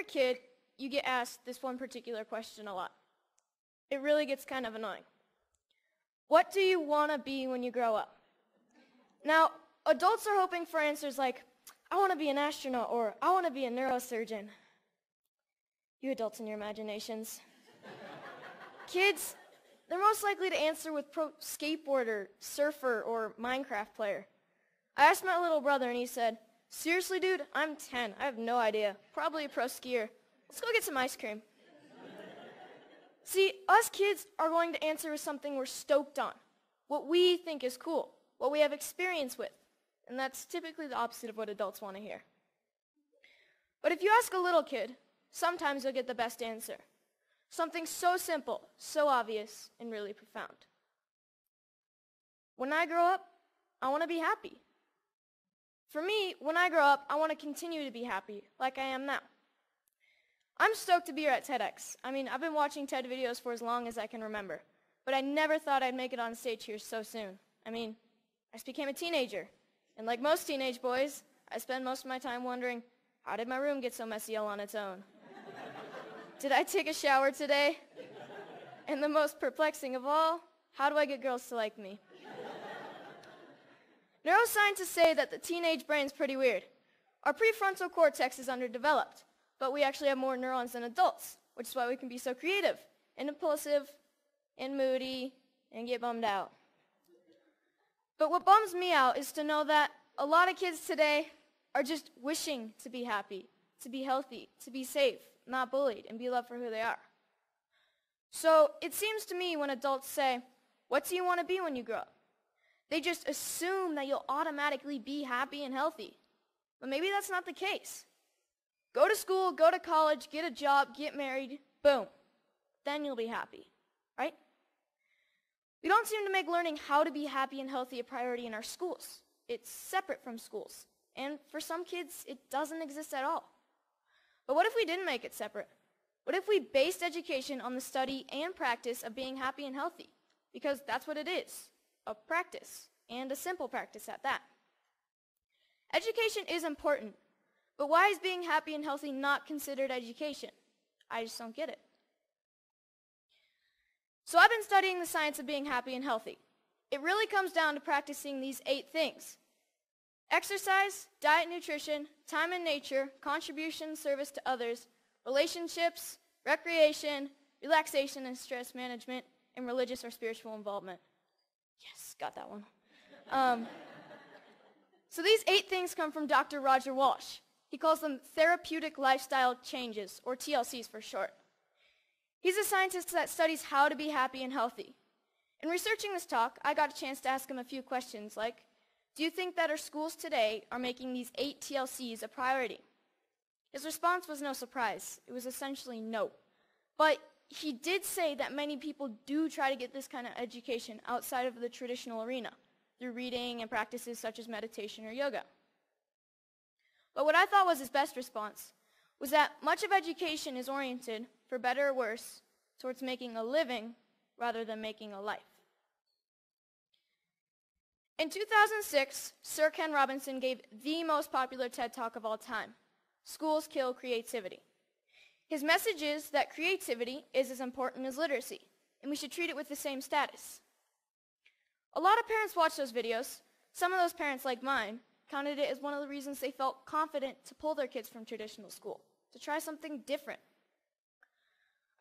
a kid, you get asked this one particular question a lot. It really gets kind of annoying. What do you want to be when you grow up? Now, adults are hoping for answers like, I want to be an astronaut, or I want to be a neurosurgeon. You adults and your imaginations. Kids, they're most likely to answer with pro skateboarder, surfer, or Minecraft player. I asked my little brother and he said, seriously, dude, I'm 10. I have no idea. Probably a pro skier. Let's go get some ice cream. See, us kids are going to answer with something we're stoked on, what we think is cool, what we have experience with. And that's typically the opposite of what adults want to hear. But if you ask a little kid, sometimes you'll get the best answer. Something so simple, so obvious, and really profound. When I grow up, I want to be happy. For me, when I grow up, I want to continue to be happy, like I am now. I'm stoked to be here at TEDx. I mean, I've been watching TED videos for as long as I can remember, but I never thought I'd make it on stage here so soon. I mean, I just became a teenager, and like most teenage boys, I spend most of my time wondering, how did my room get so messy all on its own? Did I take a shower today? And the most perplexing of all, how do I get girls to like me? Neuroscientists say that the teenage brain's pretty weird. Our prefrontal cortex is underdeveloped, but we actually have more neurons than adults, which is why we can be so creative and impulsive and moody and get bummed out. But what bums me out is to know that a lot of kids today are just wishing to be happy, to be healthy, to be safe, not bullied, and be loved for who they are. So it seems to me when adults say, what do you want to be when you grow up? They just assume that you'll automatically be happy and healthy. But maybe that's not the case. Go to school, go to college, get a job, get married, boom. Then you'll be happy, right? We don't seem to make learning how to be happy and healthy a priority in our schools. It's separate from schools. And for some kids, it doesn't exist at all. But what if we didn't make it separate? What if we based education on the study and practice of being happy and healthy? Because that's what it is, a practice, and a simple practice at that. Education is important, but why is being happy and healthy not considered education? I just don't get it. So I've been studying the science of being happy and healthy. It really comes down to practicing these 8 things: exercise, diet, nutrition, time in nature, contribution, service to others, relationships, recreation, relaxation and stress management, and religious or spiritual involvement. Yes, got that one. So these 8 things come from Dr. Roger Walsh. He calls them therapeutic lifestyle changes, or TLCs for short. He's a scientist that studies how to be happy and healthy. In researching this talk, I got a chance to ask him a few questions like, do you think that our schools today are making these 8 TLCs a priority? His response was no surprise. It was essentially no. But he did say that many people do try to get this kind of education outside of the traditional arena, through reading and practices such as meditation or yoga. But what I thought was his best response was that much of education is oriented, for better or worse, towards making a living rather than making a life. In 2006, Sir Ken Robinson gave the most popular TED Talk of all time, Schools Kill Creativity. His message is that creativity is as important as literacy, and we should treat it with the same status. A lot of parents watch those videos. Some of those parents, like mine, counted it as one of the reasons they felt confident to pull their kids from traditional school, to try something different.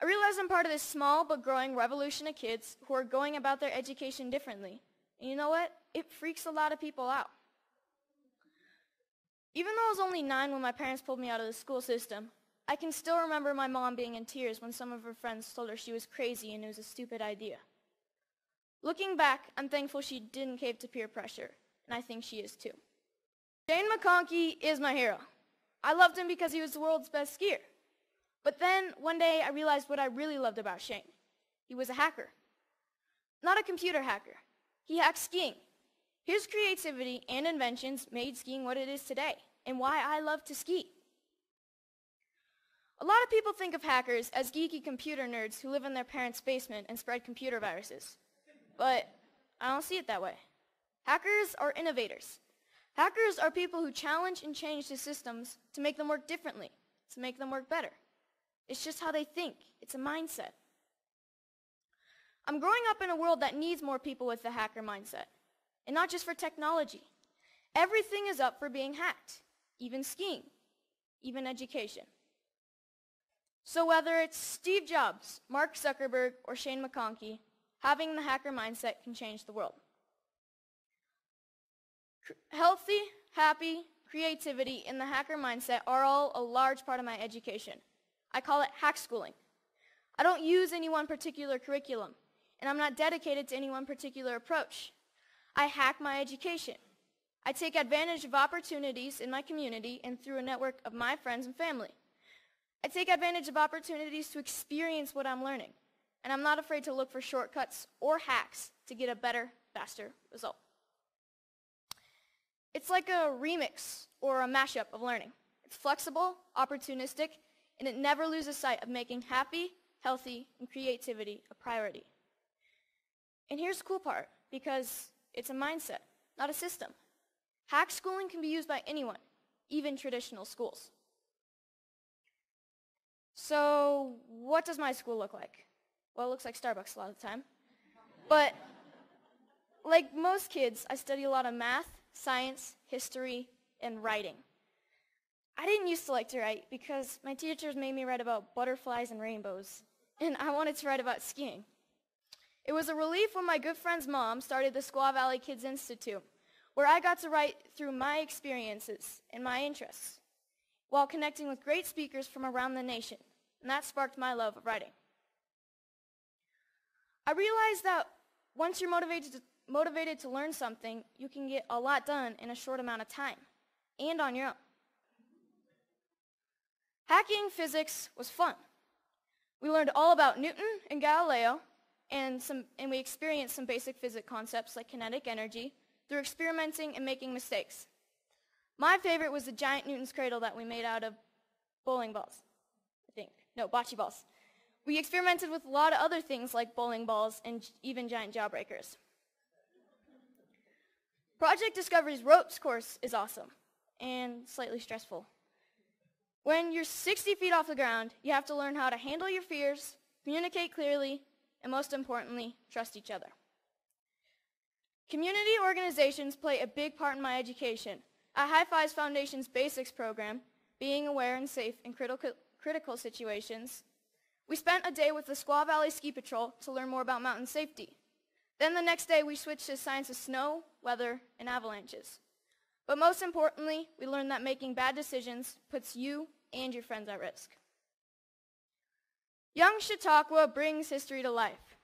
I realize I'm part of this small but growing revolution of kids who are going about their education differently. And you know what? It freaks a lot of people out. Even though I was only 9 when my parents pulled me out of the school system, I can still remember my mom being in tears when some of her friends told her she was crazy and it was a stupid idea. Looking back, I'm thankful she didn't cave to peer pressure, and I think she is too. Shane McConkey is my hero. I loved him because he was the world's best skier. But then, one day, I realized what I really loved about Shane. He was a hacker. Not a computer hacker. He hacked skiing. His creativity and inventions made skiing what it is today, and why I love to ski. A lot of people think of hackers as geeky computer nerds who live in their parents' basement and spread computer viruses. But I don't see it that way. Hackers are innovators. Hackers are people who challenge and change the systems to make them work differently, to make them work better. It's just how they think. It's a mindset. I'm growing up in a world that needs more people with the hacker mindset. And not just for technology. Everything is up for being hacked. Even skiing. Even education. So whether it's Steve Jobs, Mark Zuckerberg, or Shane McConkey, having the hacker mindset can change the world. Healthy, happy, creativity, and the hacker mindset are all a large part of my education. I call it hack schooling. I don't use any one particular curriculum, and I'm not dedicated to any one particular approach. I hack my education. I take advantage of opportunities in my community and through a network of my friends and family. I take advantage of opportunities to experience what I'm learning, and I'm not afraid to look for shortcuts or hacks to get a better, faster result. It's like a remix or a mashup of learning. It's flexible, opportunistic, and it never loses sight of making happy, healthy, and creativity a priority. And here's the cool part, because it's a mindset, not a system. Hack schooling can be used by anyone, even traditional schools. So what does my school look like? Well, it looks like Starbucks a lot of the time. But like most kids, I study a lot of math, science, history, and writing. I didn't used to like to write because my teachers made me write about butterflies and rainbows, and I wanted to write about skiing. It was a relief when my good friend's mom started the Squaw Valley Kids Institute, where I got to write through my experiences and my interests, while connecting with great speakers from around the nation, and that sparked my love of writing. I realized that once you're motivated to learn something, you can get a lot done in a short amount of time, and on your own. Hacking physics was fun. We learned all about Newton and Galileo, and we experienced some basic physics concepts like kinetic energy through experimenting and making mistakes. My favorite was the giant Newton's cradle that we made out of bowling balls, I think. No, bocce balls. We experimented with a lot of other things like bowling balls and even giant jawbreakers. Project Discovery's ropes course is awesome and slightly stressful. When you're 60 feet off the ground, you have to learn how to handle your fears, communicate clearly, and most importantly, trust each other. Community organizations play a big part in my education. At High Fives Foundation's Basics program, Being Aware and Safe in Critical Situations, we spent a day with the Squaw Valley Ski Patrol to learn more about mountain safety. Then the next day, we switched to science of snow, weather, and avalanches. But most importantly, we learned that making bad decisions puts you and your friends at risk. Young Chautauqua brings history to life.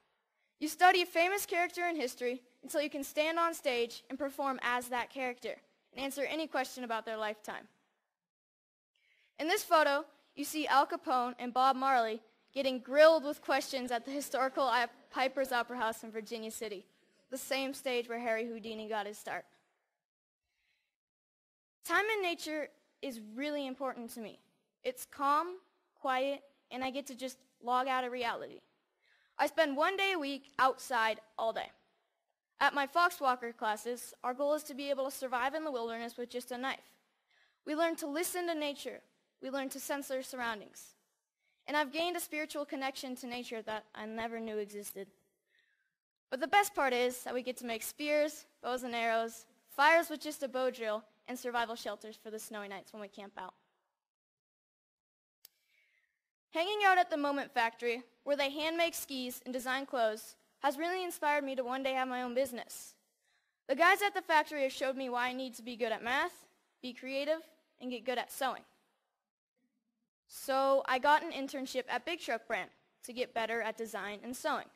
You study a famous character in history until you can stand on stage and perform as that character and answer any question about their lifetime. In this photo, you see Al Capone and Bob Marley getting grilled with questions at the historical Piper's Opera House in Virginia City, the same stage where Harry Houdini got his start. Time in nature is really important to me. It's calm, quiet, and I get to just log out of reality. I spend one day a week outside all day. At my Foxwalker classes, our goal is to be able to survive in the wilderness with just a knife. We learn to listen to nature. We learn to sense our surroundings. And I've gained a spiritual connection to nature that I never knew existed. But the best part is that we get to make spears, bows and arrows, fires with just a bow drill, and survival shelters for the snowy nights when we camp out. Hanging out at the Moment Factory, where they hand make skis and design clothes, has really inspired me to one day have my own business. The guys at the factory have showed me why I need to be good at math, be creative, and get good at sewing. So I got an internship at Big Truck Brand to get better at design and sewing.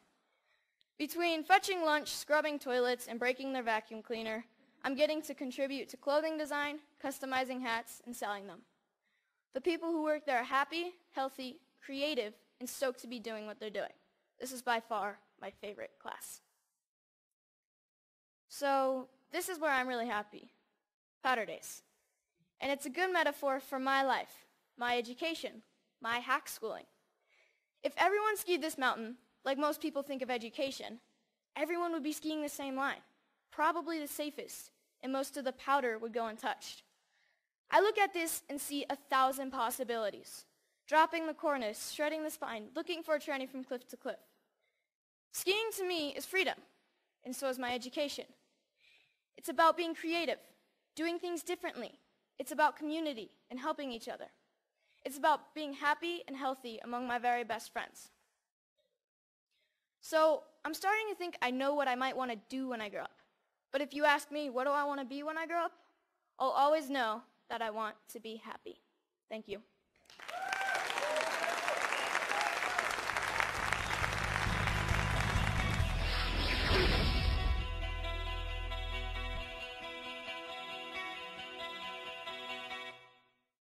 Between fetching lunch, scrubbing toilets, and breaking their vacuum cleaner, I'm getting to contribute to clothing design, customizing hats, and selling them. The people who work there are happy, healthy, creative, and stoked to be doing what they're doing. This is by far my favorite class. So this is where I'm really happy. Powder Days. And it's a good metaphor for my life, my education, my hack schooling. If everyone skied this mountain, like most people think of education, everyone would be skiing the same line, probably the safest, and most of the powder would go untouched. I look at this and see 1,000 possibilities. dropping the cornice, shredding the spine, looking for a tranny from cliff to cliff. Skiing to me is freedom, and so is my education. It's about being creative, doing things differently. It's about community and helping each other. It's about being happy and healthy among my very best friends. So I'm starting to think I know what I might want to do when I grow up. But if you ask me, what do I want to be when I grow up? I'll always know that I want to be happy. Thank you.